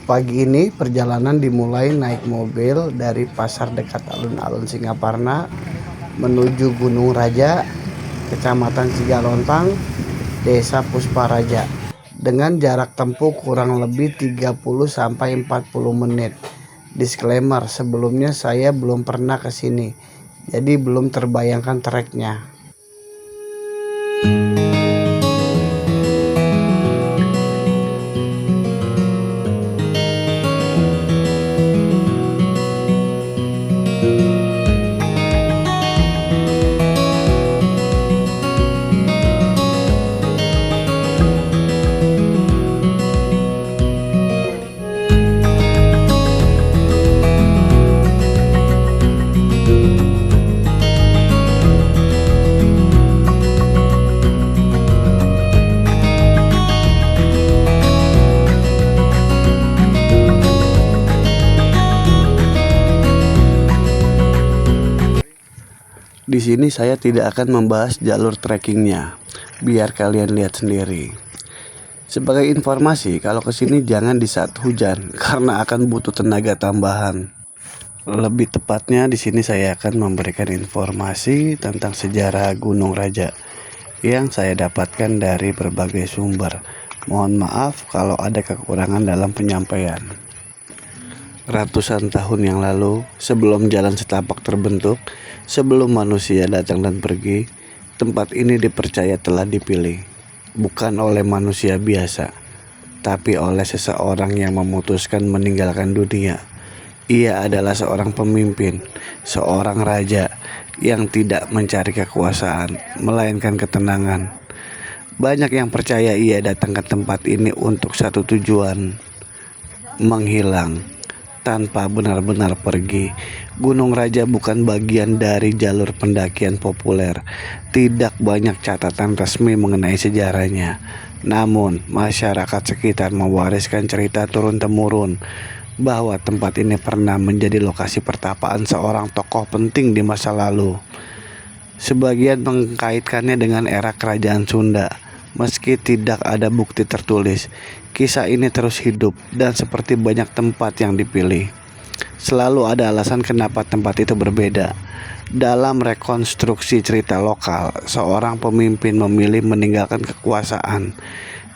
Pagi ini perjalanan dimulai naik mobil dari pasar dekat alun-alun Singaparna menuju Gunung Raja, Kecamatan Cigalontang, Desa Pusparaja. Dengan jarak tempuh kurang lebih 30-40 menit. Disclaimer, sebelumnya saya belum pernah ke sini, jadi belum terbayangkan treknya. Di sini saya tidak akan membahas jalur trekkingnya, biar kalian lihat sendiri. Sebagai informasi, kalau ke sini jangan di saat hujan karena akan butuh tenaga tambahan. Lebih tepatnya di sini saya akan memberikan informasi tentang sejarah Gunung Raja yang saya dapatkan dari berbagai sumber. Mohon maaf kalau ada kekurangan dalam penyampaian. Ratusan tahun yang lalu, sebelum jalan setapak terbentuk, sebelum manusia datang dan pergi, tempat ini dipercaya telah dipilih, bukan oleh manusia biasa, tapi oleh seseorang yang memutuskan meninggalkan dunia. Ia adalah seorang pemimpin, seorang raja yang tidak mencari kekuasaan, melainkan ketenangan. Banyak yang percaya ia datang ke tempat ini untuk satu tujuan, menghilang tanpa benar-benar pergi. Gunung Raja bukan bagian dari jalur pendakian populer. Tidak banyak catatan resmi mengenai sejarahnya. Namun, masyarakat sekitar mewariskan cerita turun-temurun bahwa tempat ini pernah menjadi lokasi pertapaan seorang tokoh penting di masa lalu. Sebagian mengkaitkannya dengan era kerajaan Sunda. Meski tidak ada bukti tertulis, kisah ini terus hidup dan seperti banyak tempat yang dipilih, selalu ada alasan kenapa tempat itu berbeda. Dalam rekonstruksi cerita lokal, seorang pemimpin memilih meninggalkan kekuasaan.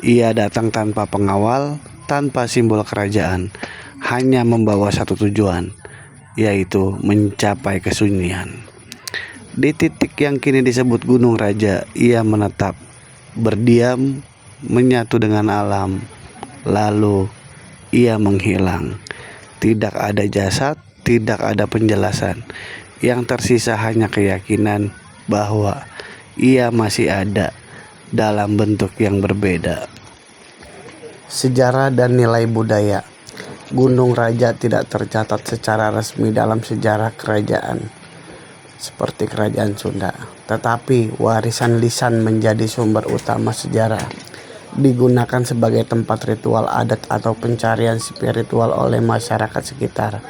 Ia datang tanpa pengawal, tanpa simbol kerajaan, hanya membawa satu tujuan, yaitu mencapai kesunyian. Di titik yang kini disebut Gunung Raja, ia menetap, berdiam, menyatu dengan alam. Lalu ia menghilang. Tidak ada jasad, tidak ada penjelasan. Yang tersisa hanya keyakinan bahwa ia masih ada dalam bentuk yang berbeda. Sejarah dan nilai budaya. Gunung Raja tidak tercatat secara resmi dalam sejarah kerajaan seperti kerajaan Sunda, tetapi warisan lisan menjadi sumber utama sejarah. Digunakan sebagai tempat ritual adat atau pencarian spiritual oleh masyarakat sekitar.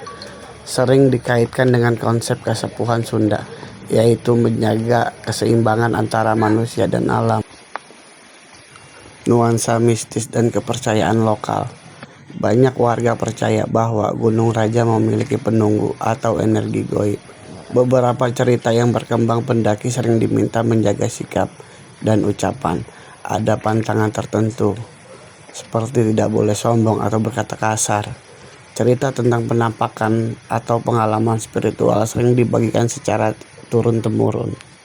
Sering dikaitkan dengan konsep kesepuhan Sunda, yaitu menjaga keseimbangan antara manusia dan alam. Nuansa mistis dan kepercayaan lokal. Banyak warga percaya bahwa Gunung Raja memiliki penunggu atau energi goib. Beberapa cerita yang berkembang, pendaki sering diminta menjaga sikap dan ucapan. Ada pantangan tertentu, seperti tidak boleh sombong atau berkata kasar. Cerita tentang penampakan atau pengalaman spiritual sering dibagikan secara turun-temurun.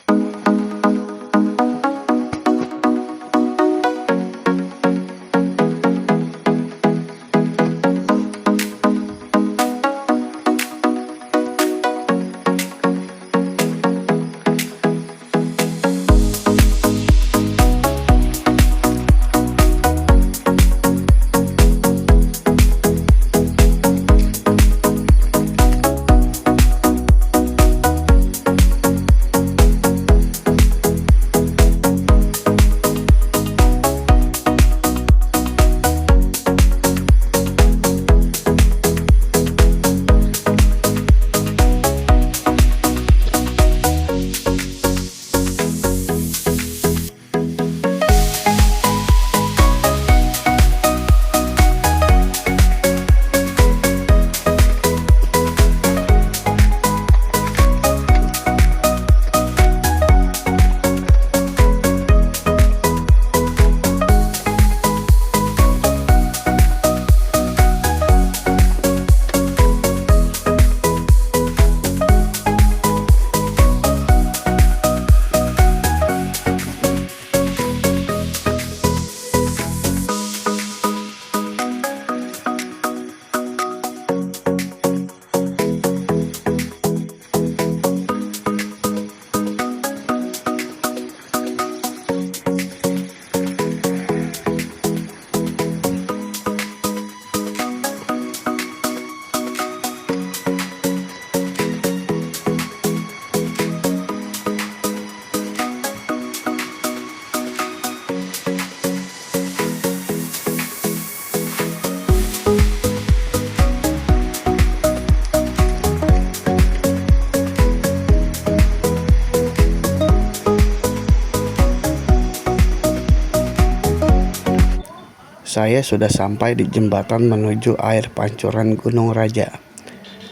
Saya sudah sampai di jembatan menuju air pancuran Gunung Raja.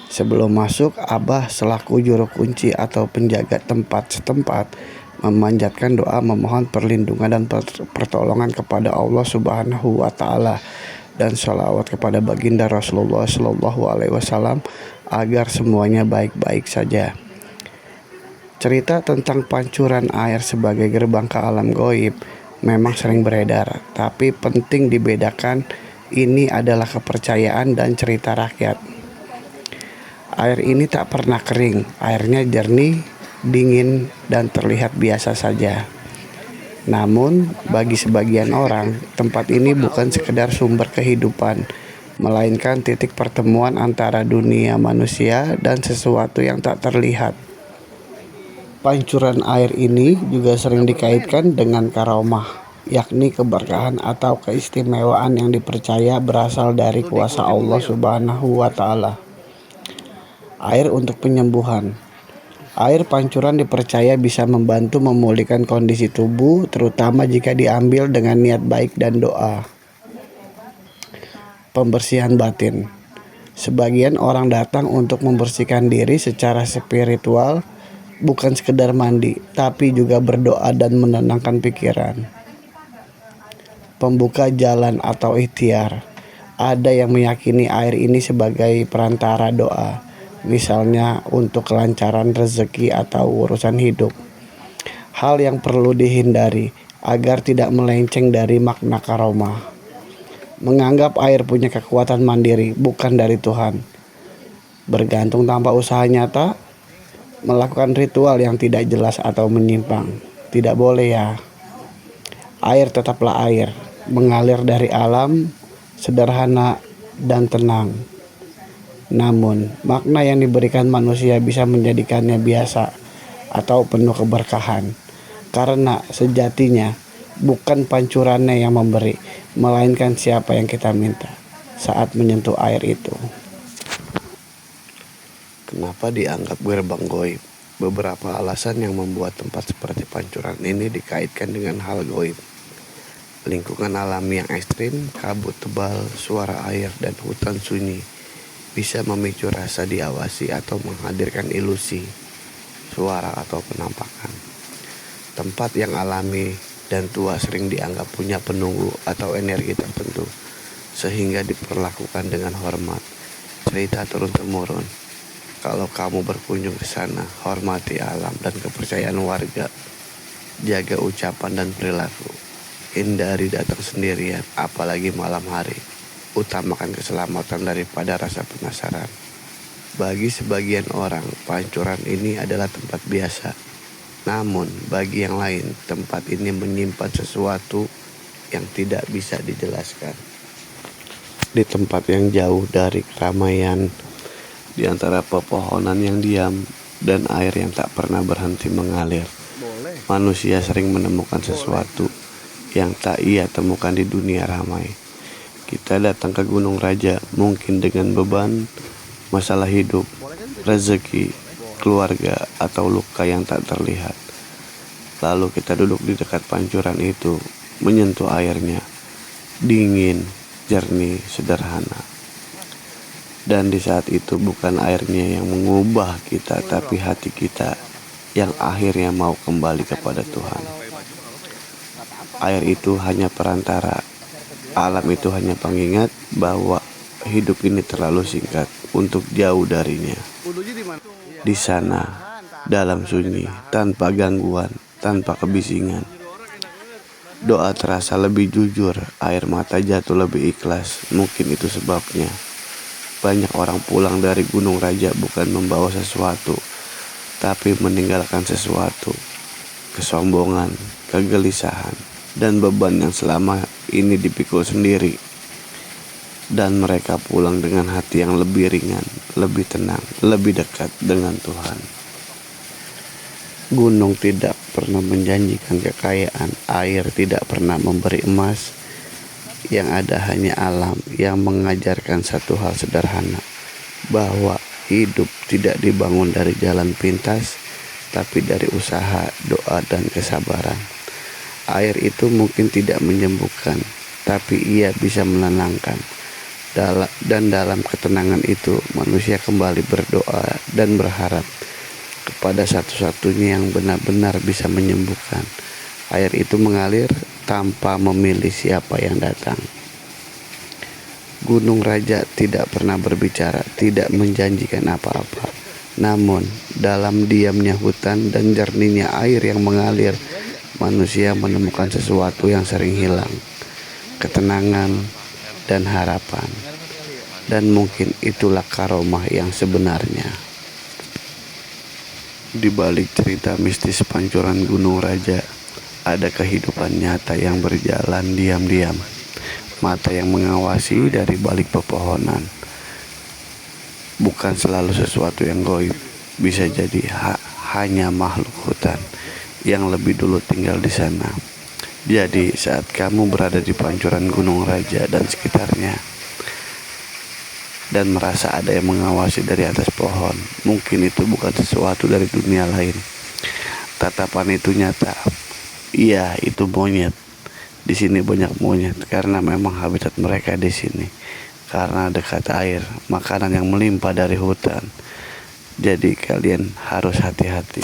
Sebelum masuk, Abah selaku juru kunci atau penjaga tempat setempat memanjatkan doa memohon perlindungan dan pertolongan kepada Allah Subhanahu wa Ta'ala dan sholawat kepada baginda Rasulullah Shallallahu Alaihi Wasallam agar semuanya baik-baik saja. Cerita tentang pancuran air sebagai gerbang ke alam gaib memang sering beredar, tapi penting dibedakan ini adalah kepercayaan dan cerita rakyat. Air ini tak pernah kering, airnya jernih, dingin, dan terlihat biasa saja. Namun, bagi sebagian orang, tempat ini bukan sekedar sumber kehidupan, melainkan titik pertemuan antara dunia manusia dan sesuatu yang tak terlihat. Pancuran air ini juga sering dikaitkan dengan karomah, yakni keberkahan atau keistimewaan yang dipercaya berasal dari kuasa Allah Subhanahu wa Ta'ala. Air untuk penyembuhan. Air pancuran dipercaya bisa membantu memulihkan kondisi tubuh, terutama jika diambil dengan niat baik dan doa. Pembersihan batin. Sebagian orang datang untuk membersihkan diri secara spiritual, bukan sekedar mandi, tapi juga berdoa dan menenangkan pikiran. Pembuka jalan atau ikhtiar. Ada yang meyakini air ini sebagai perantara doa, misalnya untuk kelancaran rezeki atau urusan hidup. Hal yang perlu dihindari agar tidak melenceng dari makna karomah. Menganggap air punya kekuatan mandiri, bukan dari Tuhan. Bergantung tanpa usaha nyata. Melakukan ritual yang tidak jelas atau menyimpang. Tidak boleh ya. Air tetaplah air, mengalir dari alam, sederhana dan tenang. Namun, makna yang diberikan manusia bisa menjadikannya biasa atau penuh keberkahan. Karena sejatinya bukan pancurannya yang memberi, melainkan siapa yang kita minta saat menyentuh air itu. Kenapa dianggap gerbang gaib? Beberapa alasan yang membuat tempat seperti pancuran ini dikaitkan dengan hal gaib. Lingkungan alami yang ekstrim, kabut tebal, suara air, dan hutan sunyi bisa memicu rasa diawasi atau menghadirkan ilusi, suara atau penampakan. Tempat yang alami dan tua sering dianggap punya penunggu atau energi tertentu, sehingga diperlakukan dengan hormat. Cerita turun-temurun. Kalau kamu berkunjung ke sana, hormati alam dan kepercayaan warga. Jaga ucapan dan perilaku. Hindari datang sendirian, apalagi malam hari. Utamakan keselamatan daripada rasa penasaran. Bagi sebagian orang, pancuran ini adalah tempat biasa. Namun, bagi yang lain, tempat ini menyimpan sesuatu yang tidak bisa dijelaskan. Di tempat yang jauh dari keramaian, di antara pepohonan yang diam dan air yang tak pernah berhenti mengalir, manusia sering menemukan sesuatu yang tak ia temukan di dunia ramai. Kita datang ke Gunung Raja mungkin dengan beban, masalah hidup, rezeki, keluarga, atau luka yang tak terlihat. Lalu kita duduk di dekat pancuran itu, menyentuh airnya, dingin, jernih, sederhana. Dan di saat itu bukan airnya yang mengubah kita, tapi hati kita yang akhirnya mau kembali kepada Tuhan. Air itu hanya perantara. Alam itu hanya pengingat bahwa hidup ini terlalu singkat untuk jauh darinya. Di sana, dalam sunyi, tanpa gangguan, tanpa kebisingan, doa terasa lebih jujur, air mata jatuh lebih ikhlas. Mungkin itu sebabnya banyak orang pulang dari Gunung Raja bukan membawa sesuatu, tapi meninggalkan sesuatu, kesombongan, kegelisahan, dan beban yang selama ini dipikul sendiri. Dan mereka pulang dengan hati yang lebih ringan, lebih tenang, lebih dekat dengan Tuhan. Gunung tidak pernah menjanjikan kekayaan, air tidak pernah memberi emas. Yang ada hanya alam yang mengajarkan satu hal sederhana, bahwa hidup tidak dibangun dari jalan pintas, tapi dari usaha, doa, dan kesabaran. Air itu mungkin tidak menyembuhkan, tapi ia bisa menenangkan. Dan dalam ketenangan itu manusia kembali berdoa dan berharap kepada satu-satunya yang benar-benar bisa menyembuhkan. Air itu mengalir tanpa memilih siapa yang datang. Gunung Raja tidak pernah berbicara, tidak menjanjikan apa-apa. Namun dalam diamnya hutan dan jernihnya air yang mengalir, manusia menemukan sesuatu yang sering hilang, ketenangan dan harapan. Dan mungkin itulah karomah yang sebenarnya. Di balik cerita mistis pancuran Gunung Raja, ada kehidupan nyata yang berjalan diam-diam. Mata yang mengawasi dari balik pepohonan. Bukan selalu sesuatu yang goib, bisa jadi hanya makhluk hutan yang lebih dulu tinggal di sana. Jadi saat kamu berada di pancuran Gunung Raja dan sekitarnya, dan merasa ada yang mengawasi dari atas pohon, mungkin itu bukan sesuatu dari dunia lain. Tatapan itu nyata. Iya, itu monyet. Di sini banyak monyet karena memang habitat mereka di sini. Karena dekat air, makanan yang melimpah dari hutan. Jadi kalian harus hati-hati.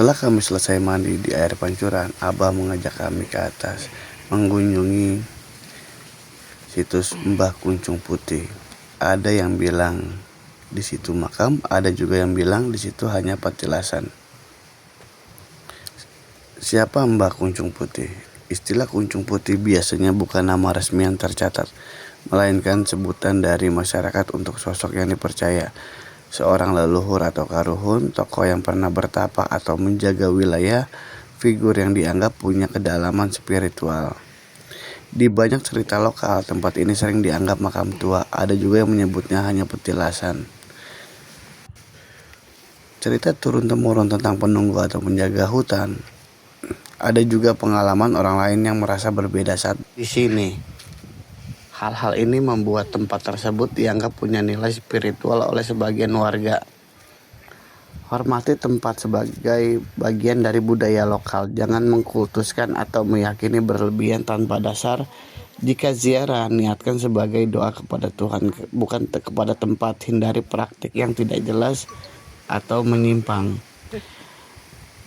Setelah kami selesai mandi di air pancuran, Abah mengajak kami ke atas mengunjungi situs Mbah Kuncung Putih. Ada yang bilang di situ makam, ada juga yang bilang di situ hanya petilasan. Siapa Mbah Kuncung Putih? Istilah Kuncung Putih biasanya bukan nama resmi yang tercatat, melainkan sebutan dari masyarakat untuk sosok yang dipercaya. Seorang leluhur atau karuhun, tokoh yang pernah bertapa atau menjaga wilayah, figur yang dianggap punya kedalaman spiritual. Di banyak cerita lokal, tempat ini sering dianggap makam tua. Ada juga yang menyebutnya hanya petilasan. Cerita turun-temurun tentang penunggu atau penjaga hutan. Ada juga pengalaman orang lain yang merasa berbeda saat di sini. Hal-hal ini membuat tempat tersebut dianggap punya nilai spiritual oleh sebagian warga. Hormati tempat sebagai bagian dari budaya lokal. Jangan mengkultuskan atau meyakini berlebihan tanpa dasar. Jika ziarah, niatkan sebagai doa kepada Tuhan, bukan kepada tempat. Hindari praktik yang tidak jelas atau menyimpang.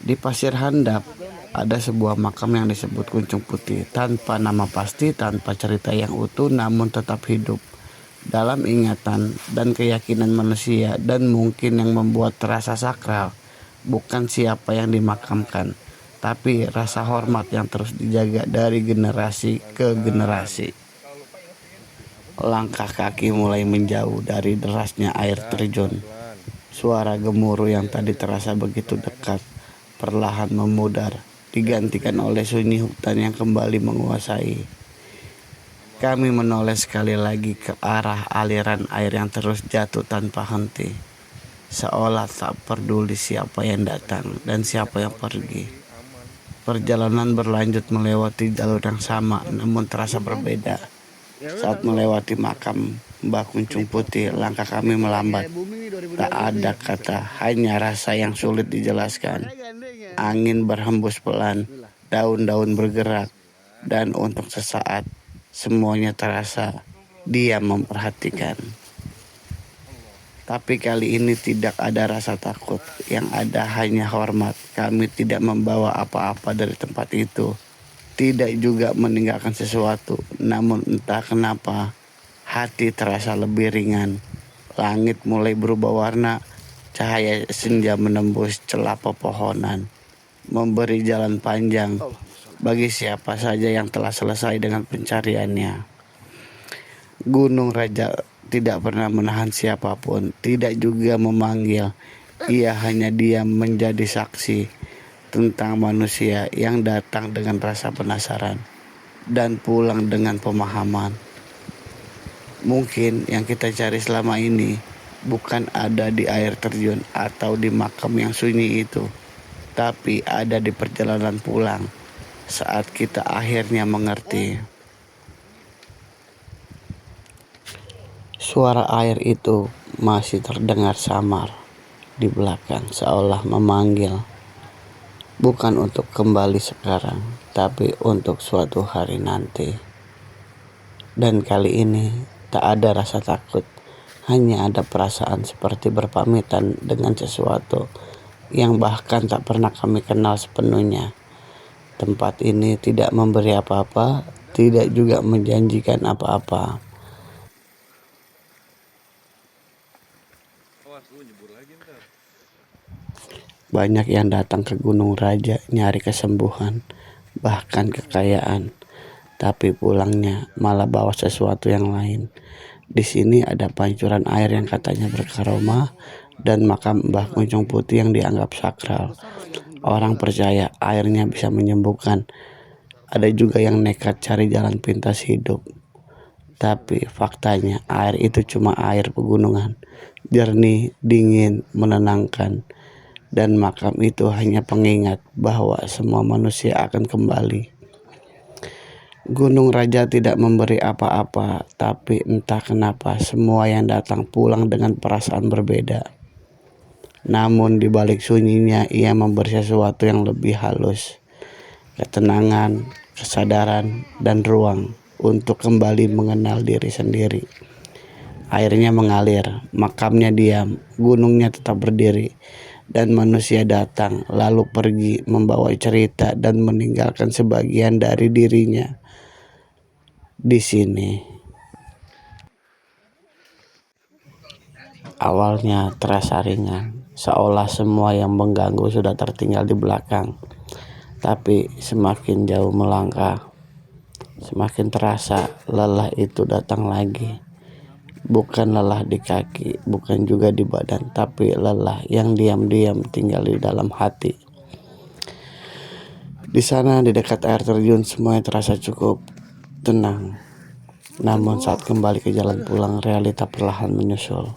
Di Pasir Handap ada sebuah makam yang disebut Kuncung Putih, tanpa nama pasti, tanpa cerita yang utuh, namun tetap hidup dalam ingatan dan keyakinan manusia. Dan mungkin yang membuat terasa sakral bukan siapa yang dimakamkan, tapi rasa hormat yang terus dijaga dari generasi ke generasi. Langkah kaki mulai menjauh dari derasnya air terjun. Suara gemuruh yang tadi terasa begitu dekat perlahan memudar, digantikan oleh sunyi hutan yang kembali menguasai. Kami menoleh sekali lagi ke arah aliran air yang terus jatuh tanpa henti, seolah tak peduli siapa yang datang dan siapa yang pergi. Perjalanan berlanjut melewati jalur yang sama namun terasa berbeda. Saat melewati makam Mbah Kuncung Putih, langkah kami melambat. Tak ada kata, hanya rasa yang sulit dijelaskan. Angin berhembus pelan, daun-daun bergerak, dan untuk sesaat semuanya terasa diam memperhatikan. Tapi kali ini tidak ada rasa takut, yang ada hanya hormat. Kami tidak membawa apa-apa dari tempat itu, tidak juga meninggalkan sesuatu. Namun entah kenapa, hati terasa lebih ringan. Langit mulai berubah warna, cahaya senja menembus celah pepohonan, memberi jalan panjang bagi siapa saja yang telah selesai dengan pencariannya. Gunung Raja tidak pernah menahan siapapun, tidak juga memanggil. Ia hanya diam menjadi saksi tentang manusia yang datang dengan rasa penasaran dan pulang dengan pemahaman. Mungkin yang kita cari selama ini bukan ada di air terjun atau di makam yang sunyi itu, tapi ada di perjalanan pulang saat kita akhirnya mengerti. Suara air itu masih terdengar samar di belakang, seolah memanggil, bukan untuk kembali sekarang, tapi untuk suatu hari nanti. Dan kali ini tak ada rasa takut, hanya ada perasaan seperti berpamitan dengan sesuatu yang bahkan tak pernah kami kenal sepenuhnya. Tempat ini tidak memberi apa-apa, tidak juga menjanjikan apa-apa. Banyak yang datang ke Gunung Raja nyari kesembuhan, bahkan kekayaan, tapi pulangnya malah bawa sesuatu yang lain. Di sini ada pancuran air yang katanya berkaroma dan makam Mbah Kuncung Putih yang dianggap sakral. Orang percaya airnya bisa menyembuhkan. Ada juga yang nekat cari jalan pintas hidup. Tapi faktanya air itu cuma air pegunungan, jernih, dingin, menenangkan. Dan makam itu hanya pengingat bahwa semua manusia akan kembali. Gunung Raja tidak memberi apa-apa, tapi entah kenapa semua yang datang pulang dengan perasaan berbeda. Namun di balik sunyinya ia memberi sesuatu yang lebih halus, ketenangan, kesadaran, dan ruang untuk kembali mengenal diri sendiri. Airnya mengalir, makamnya diam, gunungnya tetap berdiri. Dan manusia datang lalu pergi membawa cerita dan meninggalkan sebagian dari dirinya di sini. Awalnya terasa ringan, seolah semua yang mengganggu sudah tertinggal di belakang. Tapi semakin jauh melangkah, semakin terasa lelah itu datang lagi. Bukan lelah di kaki, bukan juga di badan, tapi lelah yang diam-diam tinggal di dalam hati. Di sana, di dekat air terjun, semuanya terasa cukup tenang. Namun saat kembali ke jalan pulang, realita perlahan menyusul.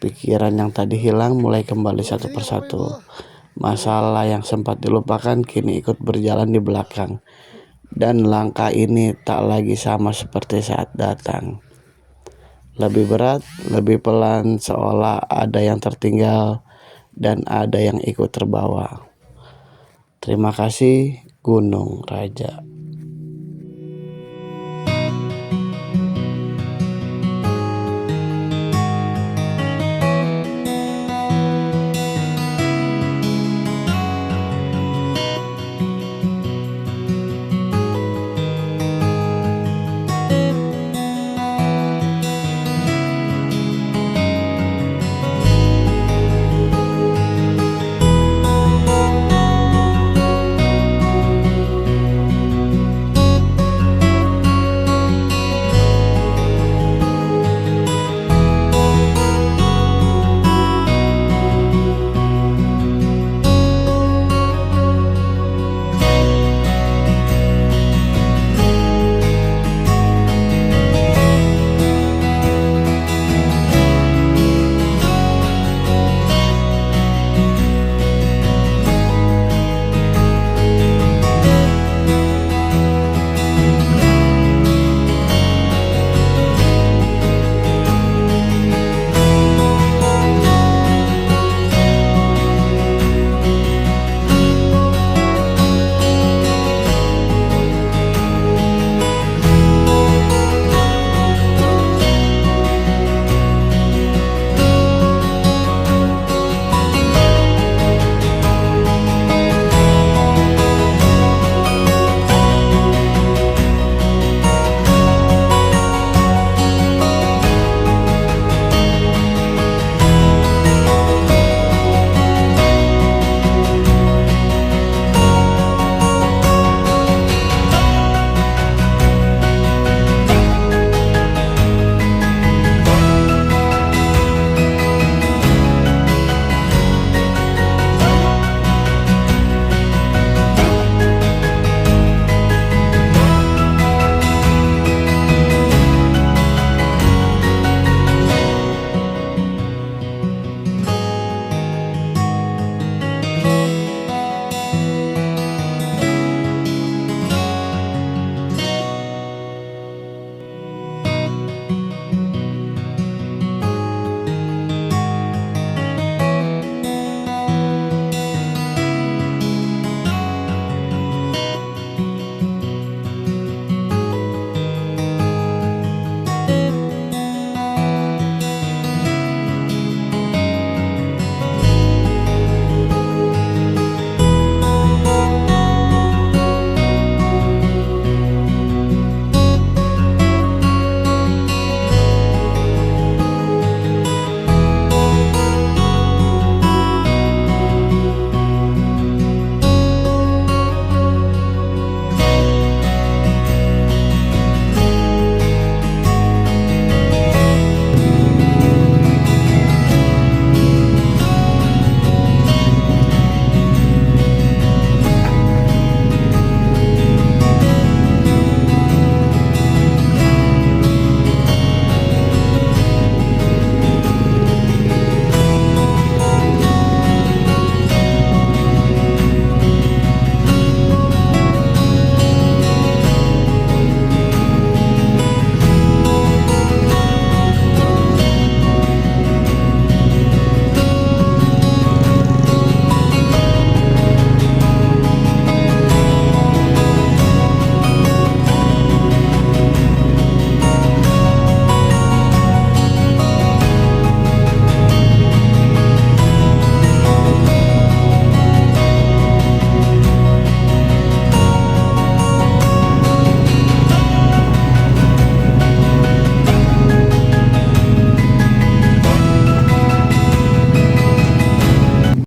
Pikiran yang tadi hilang mulai kembali satu persatu. Masalah yang sempat dilupakan kini ikut berjalan di belakang. Dan langkah ini tak lagi sama seperti saat datang. Lebih berat, lebih pelan, seolah ada yang tertinggal dan ada yang ikut terbawa. Terima kasih, Gunung Raja.